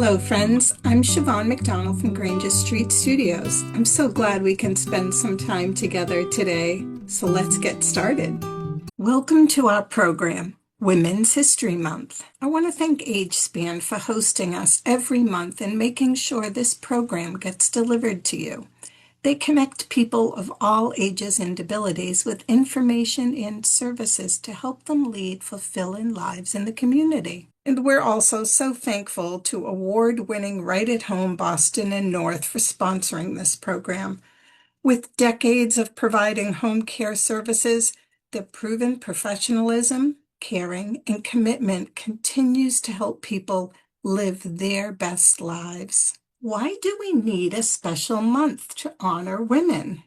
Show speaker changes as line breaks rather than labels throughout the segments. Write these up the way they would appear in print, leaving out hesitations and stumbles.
Hello, friends. I'm Siobhan McDonald from Granger Street Studios. I'm so glad we can spend some time together today. So let's get started. Welcome to our program, Women's History Month. I want to thank AgeSpan for hosting us every month and making sure this program gets delivered to you. They connect people of all ages and abilities with information and services to help them lead fulfilling lives in the community. And we're also so thankful to award-winning Right at Home Boston and North for sponsoring this program. With decades of providing home care services, their proven professionalism, caring, and commitment continues to help people live their best lives. Why do we need a special month to honor women?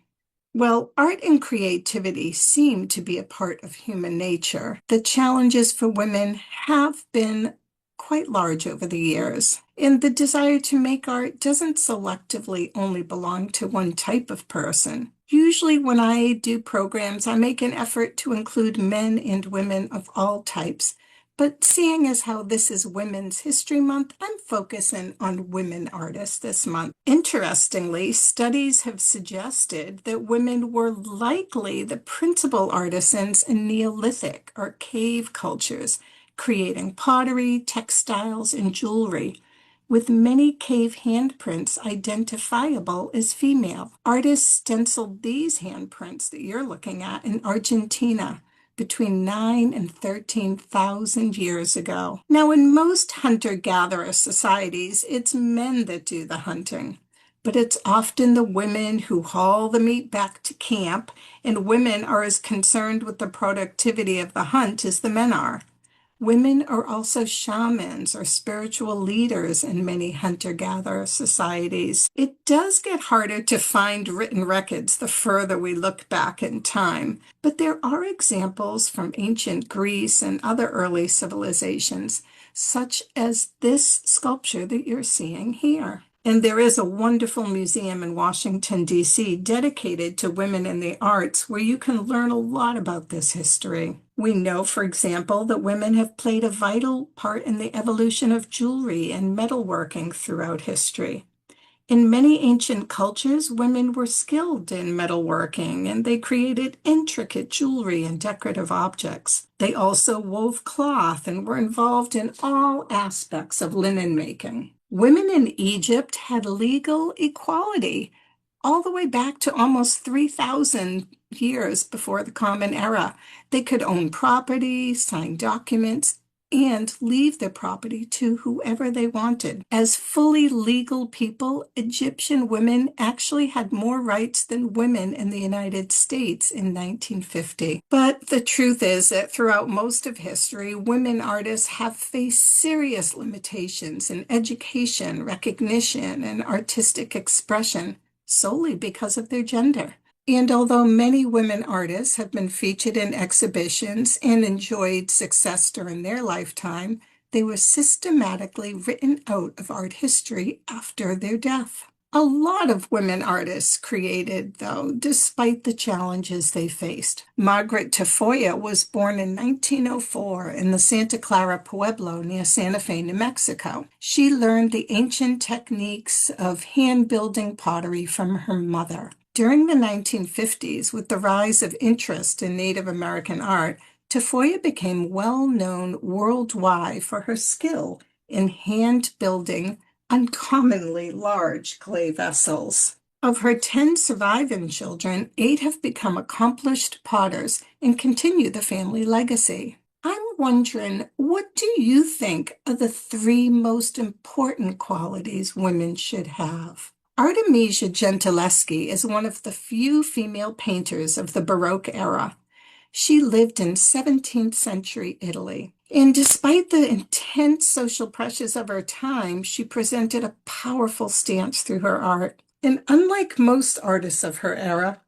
Well, art and creativity seem to be a part of human nature. The challenges for women have been quite large over the years, and the desire to make art doesn't selectively only belong to one type of person. Usually when I do programs, I make an effort to include men and women of all types. But seeing as how this is Women's History Month, I'm focusing on women artists this month. Interestingly, studies have suggested that women were likely the principal artisans in Neolithic or cave cultures, creating pottery, textiles, and jewelry, with many cave handprints identifiable as female. Artists stenciled these handprints that you're looking at in Argentina between 9,000 and 13,000 years ago. Now, in most hunter-gatherer societies, it's men that do the hunting, but it's often the women who haul the meat back to camp, and women are as concerned with the productivity of the hunt as the men are. Women are also shamans or spiritual leaders in many hunter-gatherer societies. It does get harder to find written records the further we look back in time, but there are examples from ancient Greece and other early civilizations, such as this sculpture that you're seeing here. And there is a wonderful museum in Washington, D.C. dedicated to women in the arts where you can learn a lot about this history. We know, for example, that women have played a vital part in the evolution of jewelry and metalworking throughout history. In many ancient cultures, women were skilled in metalworking and they created intricate jewelry and decorative objects. They also wove cloth and were involved in all aspects of linen making. Women in Egypt had legal equality all the way back to almost 3,000 years before the Common Era. They could own property, sign documents, and leave their property to whoever they wanted. As fully legal people, Egyptian women actually had more rights than women in the United States in 1950. But the truth is that throughout most of history, women artists have faced serious limitations in education, recognition, and artistic expression solely because of their gender. And although many women artists have been featured in exhibitions and enjoyed success during their lifetime, they were systematically written out of art history after their death. A lot of women artists created, though, despite the challenges they faced. Margaret Tafoya was born in 1904 in the Santa Clara Pueblo near Santa Fe, New Mexico. She learned the ancient techniques of hand-building pottery from her mother. During the 1950s, with the rise of interest in Native American art, Tafoya became well known worldwide for her skill in hand-building uncommonly large clay vessels. Of her 10 surviving children, 8 have become accomplished potters and continue the family legacy. I'm wondering, what do you think are the 3 most important qualities women should have? Artemisia Gentileschi is one of the few female painters of the Baroque era. She lived in 17th century Italy. And despite the intense social pressures of her time, she presented a powerful stance through her art. And unlike most artists of her era,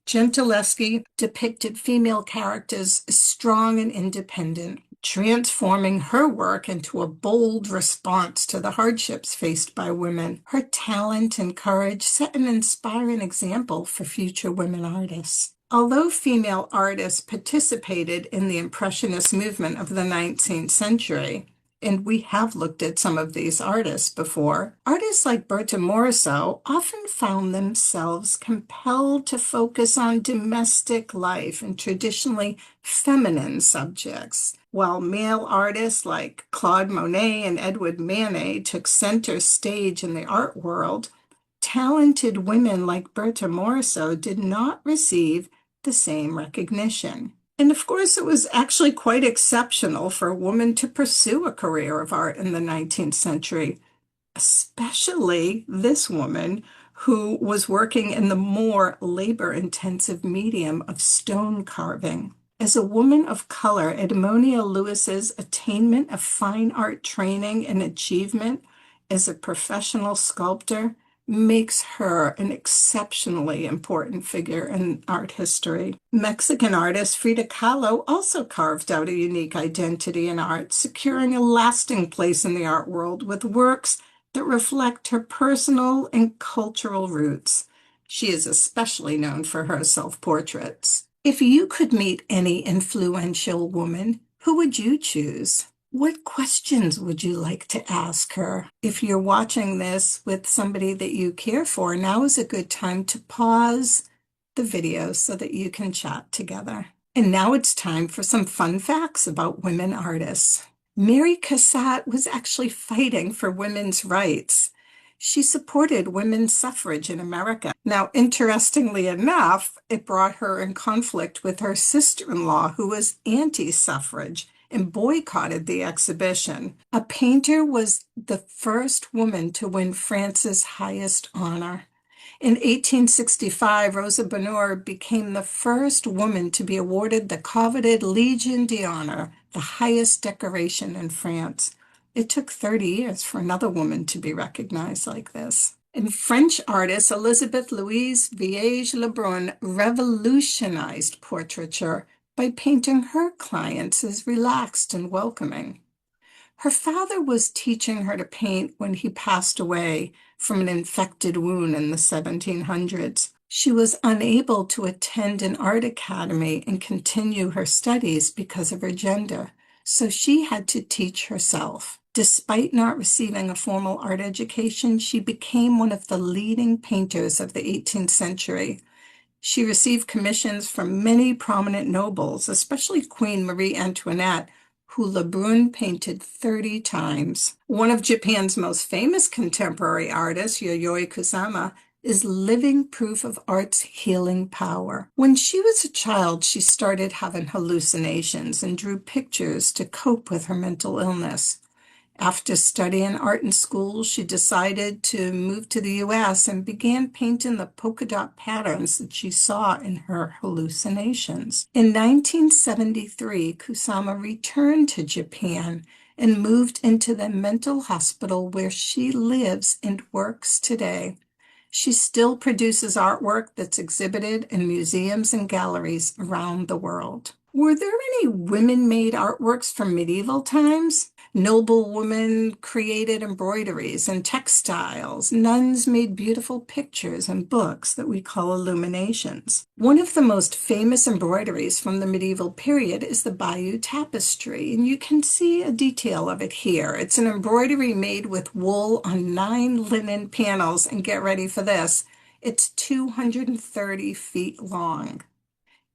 Gentileschi depicted female characters as strong and independent, transforming her work into a bold response to the hardships faced by women. Her talent and courage set an inspiring example for future women artists. Although female artists participated in the Impressionist movement of the 19th century, And we have looked at some of these artists before. Artists like Berta Morisot often found themselves compelled to focus on domestic life and traditionally feminine subjects, while male artists like Claude Monet and Edward Manet took center stage in the art world. Talented women like Berta Morisot did not receive the same recognition. And of course, it was actually quite exceptional for a woman to pursue a career of art in the 19th century, especially this woman who was working in the more labor-intensive medium of stone carving. As a woman of color, Edmonia Lewis's attainment of fine art training and achievement as a professional sculptor makes her an exceptionally important figure in art history. Mexican artist Frida Kahlo also carved out a unique identity in art, securing a lasting place in the art world with works that reflect her personal and cultural roots. She is especially known for her self-portraits. If you could meet any influential woman, who would you choose? What questions would you like to ask her? If you're watching this with somebody that you care for, now is a good time to pause the video so that you can chat together. And now it's time for some fun facts about women artists. Mary Cassatt was actually fighting for women's rights. She supported women's suffrage in America. Now, interestingly enough, it brought her in conflict with her sister-in-law, who was anti-suffrage and boycotted the exhibition. A painter was the first woman to win France's highest honor. In 1865, Rosa Bonheur became the first woman to be awarded the coveted Légion d'Honneur, the highest decoration in France. It took 30 years for another woman to be recognized like this. And French artist Elisabeth Louise Viège-Lebrun revolutionized portraiture by painting her clients as relaxed and welcoming. Her father was teaching her to paint when he passed away from an infected wound in the 1700s. She was unable to attend an art academy and continue her studies because of her gender, so she had to teach herself. Despite not receiving a formal art education, she became one of the leading painters of the 18th century. She received commissions from many prominent nobles, especially Queen Marie Antoinette, who Lebrun painted 30 times. One of Japan's most famous contemporary artists, Yayoi Kusama, is living proof of art's healing power. When she was a child, she started having hallucinations and drew pictures to cope with her mental illness. After studying art in school, she decided to move to the U.S. and began painting the polka dot patterns that she saw in her hallucinations. In 1973, Kusama returned to Japan and moved into the mental hospital where she lives and works today. She still produces artwork that's exhibited in museums and galleries around the world. Were there any women-made artworks from medieval times? Noble women created embroideries and textiles. Nuns made beautiful pictures and books that we call illuminations. One of the most famous embroideries from the medieval period is the Bayeux Tapestry, and you can see a detail of it here. It's an embroidery made with wool on 9 linen panels, and get ready for this, it's 230 feet long.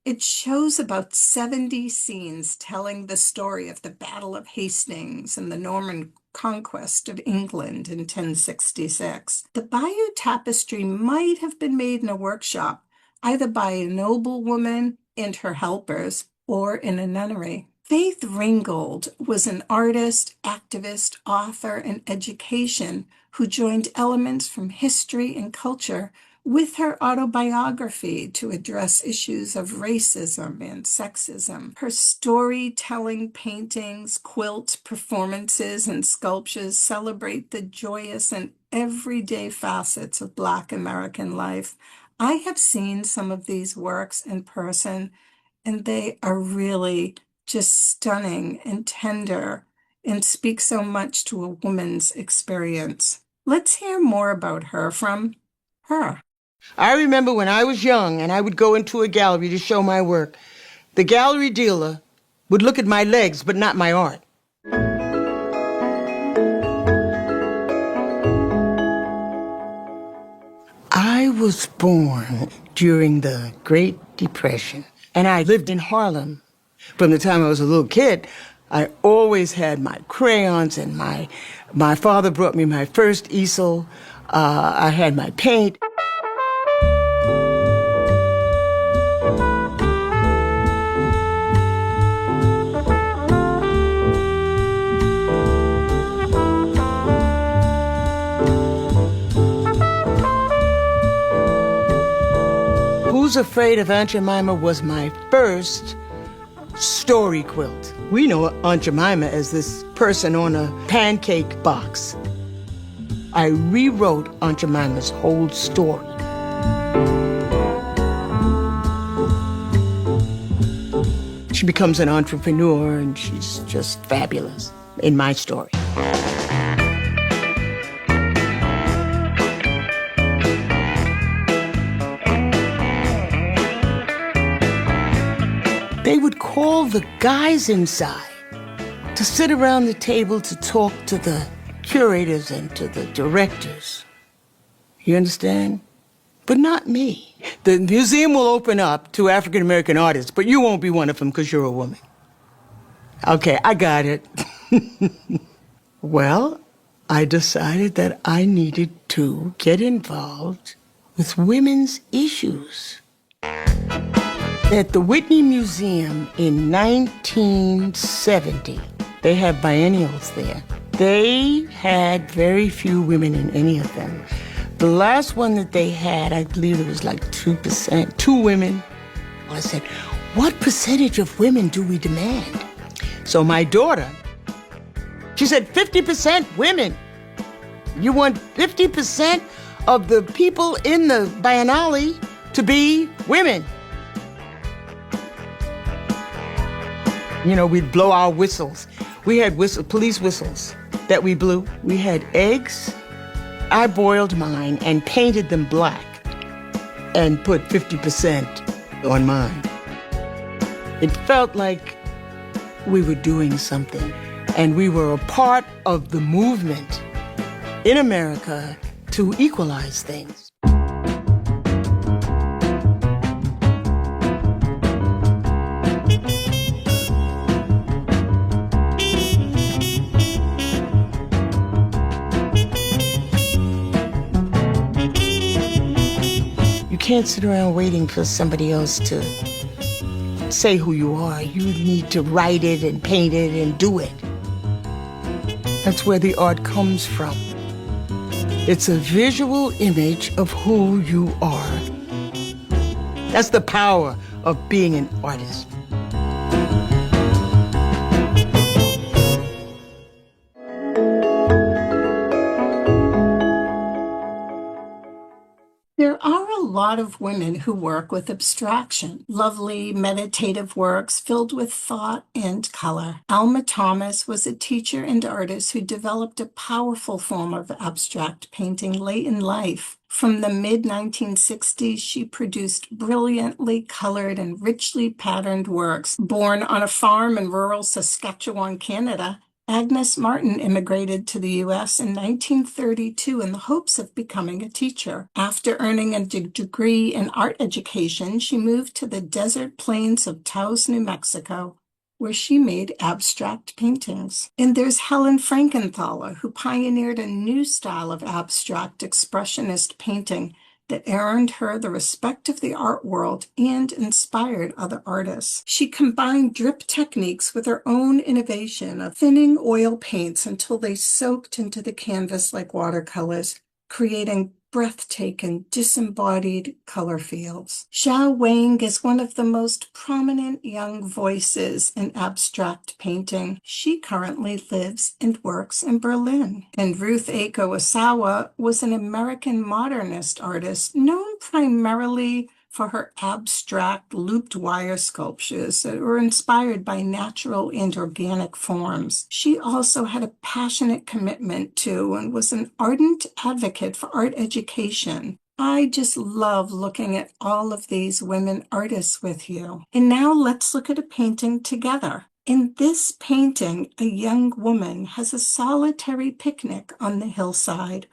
It shows about 70 scenes telling the story of the Battle of Hastings and the Norman conquest of England in 1066. The Bayeux Tapestry might have been made in a workshop, either by a noblewoman and her helpers, or in a nunnery. Faith Ringgold was an artist, activist, author, and education who joined elements from history and culture with her autobiography to address issues of racism and sexism. Her storytelling paintings, quilts, performances, and sculptures celebrate the joyous and everyday facets of Black American life. I have seen some of these works in person, and they are really just stunning and tender and speak so much to a woman's experience. Let's hear more about her from her.
I remember when I was young and I would go into a gallery to show my work. The gallery dealer would look at my legs, but not my art. was born during the Great Depression, and I lived in Harlem. From the time I was a little kid, I always had my crayons, and my father brought me my first easel. I had my paint. Who's Afraid of Aunt Jemima was my first story quilt. We know Aunt Jemima as this person on a pancake box. I rewrote Aunt Jemima's whole story. She becomes an entrepreneur, and she's just fabulous in my story. They would call the guys inside to sit around the table to talk to the curators and to the directors. You understand? But not me. The museum will open up to African-American artists, but you won't be one of them because you're a woman. Okay, I got it. Well, I decided that I needed to get involved with women's issues. At the Whitney Museum in 1970, they have biennials there. They had very few women in any of them. The last one that they had, I believe it was like 2%, 2 women. I said, what percentage of women do we demand? So my daughter, she said, 50% women. You want 50% of the people in the biennale to be women. You know, we'd blow our whistles. We had police whistles that we blew. We had eggs. I boiled mine and painted them black and put 50% on mine. It felt like we were doing something, and we were a part of the movement in America to equalize things. You can't sit around waiting for somebody else to say who you are. You need to write it and paint it and do it. That's where the art comes from. It's a visual image of who you are. That's the power of being an artist.
There are a lot of women who work with abstraction, lovely meditative works filled with thought and color. Alma Thomas was a teacher and artist who developed a powerful form of abstract painting late in life. From the mid-1960s, she produced brilliantly colored and richly patterned works. Born on a farm in rural Saskatchewan, Canada, Agnes Martin immigrated to the U.S. in 1932 in the hopes of becoming a teacher. After earning a degree in art education, she moved to the desert plains of Taos, New Mexico, where she made abstract paintings. And there's Helen Frankenthaler, who pioneered a new style of abstract expressionist painting that earned her the respect of the art world and inspired other artists. She combined drip techniques with her own innovation of thinning oil paints until they soaked into the canvas like watercolors, creating breathtaking, disembodied color fields. Xiao Wang is one of the most prominent young voices in abstract painting. She currently lives and works in Berlin. And Ruth Aiko Osawa was an American modernist artist known primarily for her abstract looped wire sculptures that were inspired by natural and organic forms. She also had a passionate commitment to and was an ardent advocate for art education. I just love looking at all of these women artists with you. And now let's look at a painting together. In this painting, a young woman has a solitary picnic on the hillside,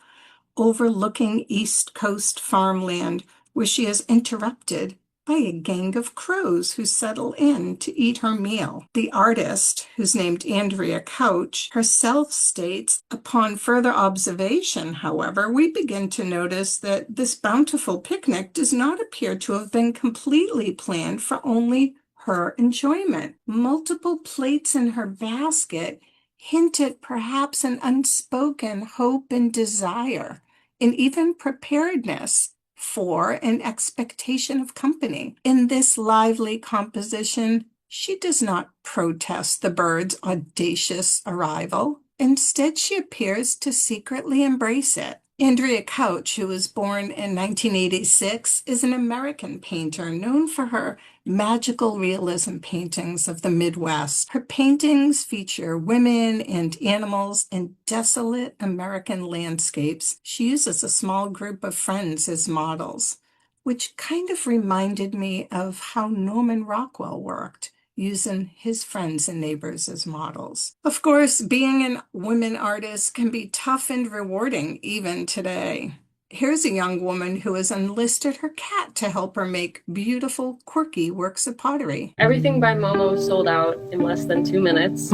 overlooking East Coast farmland, where she is interrupted by a gang of crows who settle in to eat her meal. The artist, who's named Andrea Couch, herself states, upon further observation, however, we begin to notice that this bountiful picnic does not appear to have been completely planned for only her enjoyment. Multiple plates in her basket hint at perhaps an unspoken hope and desire, and even preparedness for an expectation of company. In this lively composition, she does not protest the bird's audacious arrival. Instead, she appears to secretly embrace it. Andrea Couch, who was born in 1986, is an American painter known for her magical realism paintings of the Midwest. Her paintings feature women and animals in desolate American landscapes. She uses a small group of friends as models, which kind of reminded me of how Norman Rockwell worked, using his friends and neighbors as models. Of course, being a woman artist can be tough and rewarding even today. Here's a young woman who has enlisted her cat to help her make beautiful, quirky works of pottery.
Everything by Momo sold out in less than 2 minutes.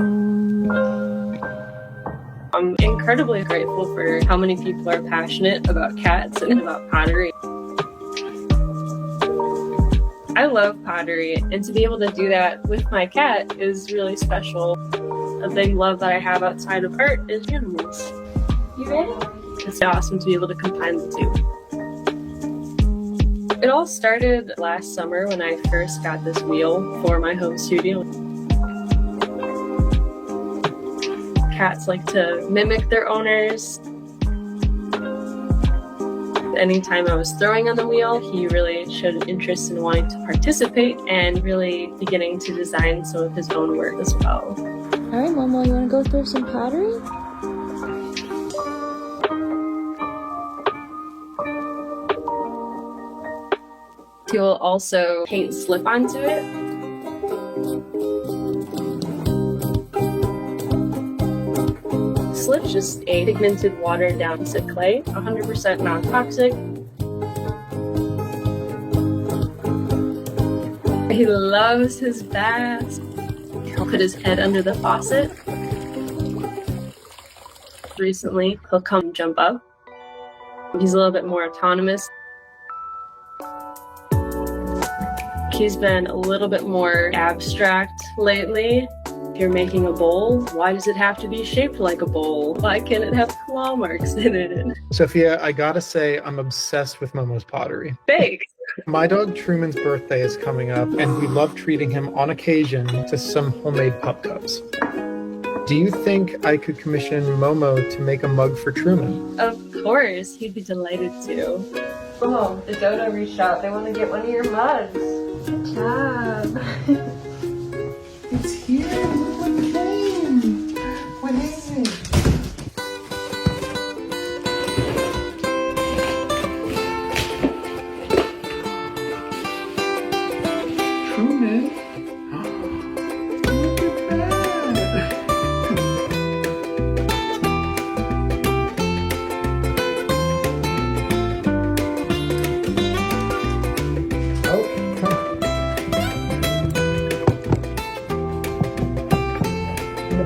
I'm incredibly grateful for how many people are passionate about cats and about pottery. I love pottery, and to be able to do that with my cat is really special. A big love that I have outside of art is animals. You ready? It's awesome to be able to combine the two. It all started last summer when I first got this wheel for my home studio. Cats like to mimic their owners. Anytime I was throwing on the wheel, he really showed an interest in wanting to participate and really beginning to design some of his own work as well.
All right, Momo, you want to go through some pottery?
He will also paint slip onto it. Slip's just a pigmented, watered down piece of clay, 100% non-toxic. He loves his baths. He'll put his head under the faucet. Recently, he'll come jump up. He's a little bit more autonomous. He's been a little bit more abstract lately. If you're making a bowl, why does it have to be shaped like a bowl? Why can't it have claw marks in it?
Sophia, I gotta say, I'm obsessed with Momo's pottery.
Thanks.
My dog Truman's birthday is coming up, and we love treating him on occasion to some homemade pup cups. Do you think I could commission Momo to make a mug for Truman?
Of course, he'd be delighted to. Oh, the dodo reached out. They want to get one of your mugs. Good job.
It's here. Look what came. What is it? Truman. Look at that.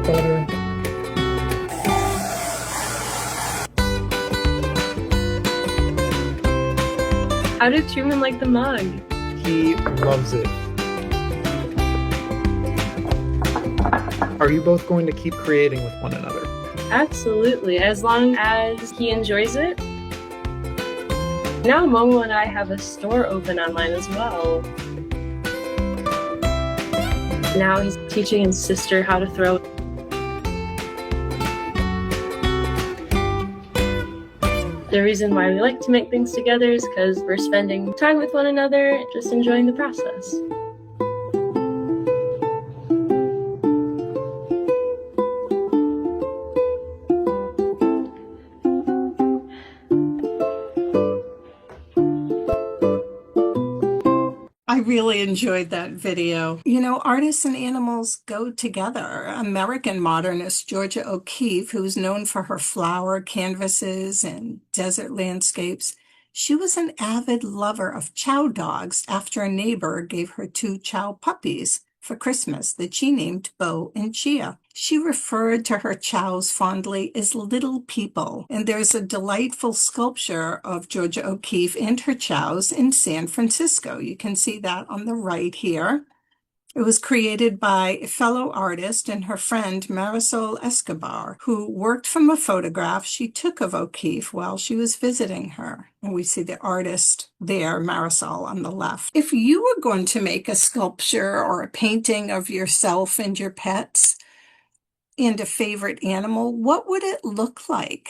Butter.
How did Truman like the mug?
He loves it. Are you both going to keep creating with one another?
Absolutely, as long as he enjoys it. Now Momo and I have a store open online as well. Now he's teaching his sister how to throw. The reason why we like to make things together is because we're spending time with one another, just enjoying the process.
I I really enjoyed that video. You know, artists and animals go together. American modernist Georgia O'Keeffe, who's known for her flower canvases and desert landscapes, she was an avid lover of chow dogs after a neighbor gave her 2 chow puppies for Christmas that she named Bo and Chia. She referred to her chows fondly as little people, and there's a delightful sculpture of Georgia O'Keeffe and her chows in San Francisco. You can see that on the right here. It was created by a fellow artist and her friend Marisol Escobar, who worked from a photograph she took of O'Keeffe while she was visiting her. And we see the artist there, Marisol, on the left. If you were going to make a sculpture or a painting of yourself and your pets and a favorite animal, what would it look like?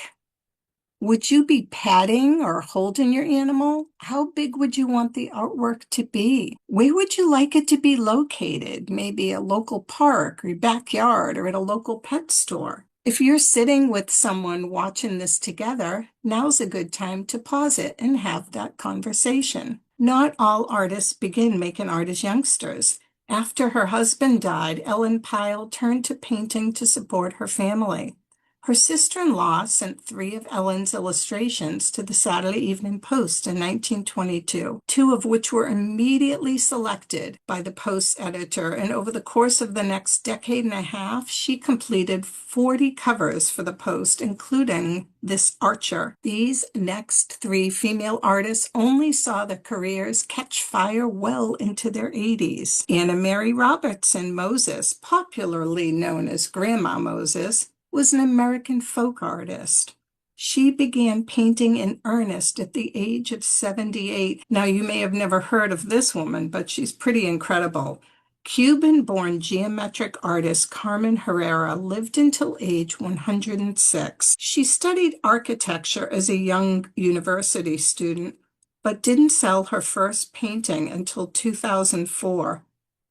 Would you be patting or holding your animal? How big would you want the artwork to be? Where would you like it to be located? Maybe a local park or your backyard or at a local pet store. If you're sitting with someone watching this together, now's a good time to pause it and have that conversation. Not all artists begin making art as youngsters. After her husband died, Ellen Pyle turned to painting to support her family. Her sister-in-law sent 3 of Ellen's illustrations to the Saturday Evening Post in 1922, 2 of which were immediately selected by the Post editor, and over the course of the next decade and a half, she completed 40 covers for the Post, including this Archer. These next 3 female artists only saw their careers catch fire well into their 80s. Anna Mary Robertson Moses, popularly known as Grandma Moses, was an American folk artist. She began painting in earnest at the age of 78. Now, you may have never heard of this woman, but she's pretty incredible. Cuban-born geometric artist Carmen Herrera lived until age 106. She studied architecture as a young university student, but didn't sell her first painting until 2004.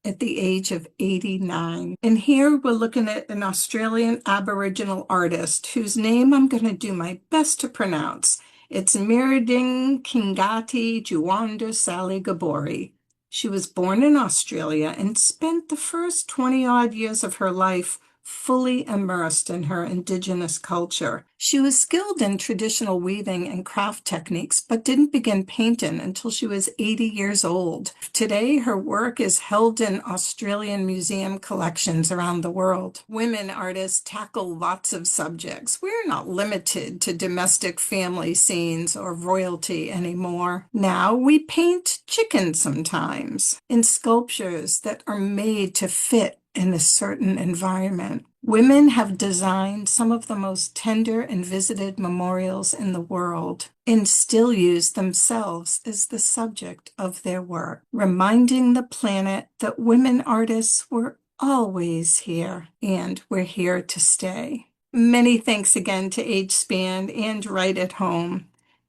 At the age of 89. And here we're looking at an Australian Aboriginal artist whose name I'm going to do my best to pronounce. It's Mirading Kingati Juwanda Sally Gabori. She was born in Australia and spent the first 20-odd years of her life fully immersed in her indigenous culture. She was skilled in traditional weaving and craft techniques, but didn't begin painting until she was 80 years old. Today, her work is held in Australian museum collections around the world. Women artists tackle lots of subjects. We're not limited to domestic family scenes or royalty anymore. Now we paint chickens sometimes in sculptures that are made to fit in a certain environment. Women have designed some of the most tender and visited memorials in the world and still use themselves as the subject of their work, reminding the planet that women artists were always here and we're here to stay. Many thanks again to AgeSpan and Right at Home.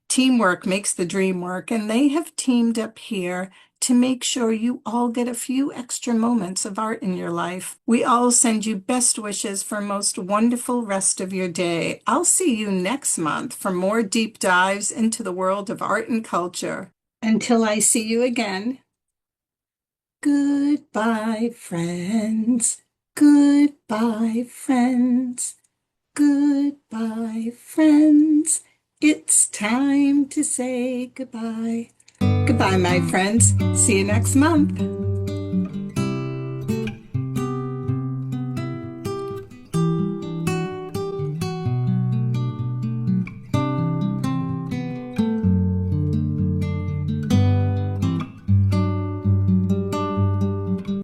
Teamwork makes the dream work, and they have teamed up here to make sure you all get a few extra moments of art in your life. We all send you best wishes for a most wonderful rest of your day. I'll see you next month for more deep dives into the world of art and culture. Until I see you again, goodbye, friends. Goodbye, friends. Goodbye, friends. It's time to say goodbye. Goodbye, my friends. See you next month.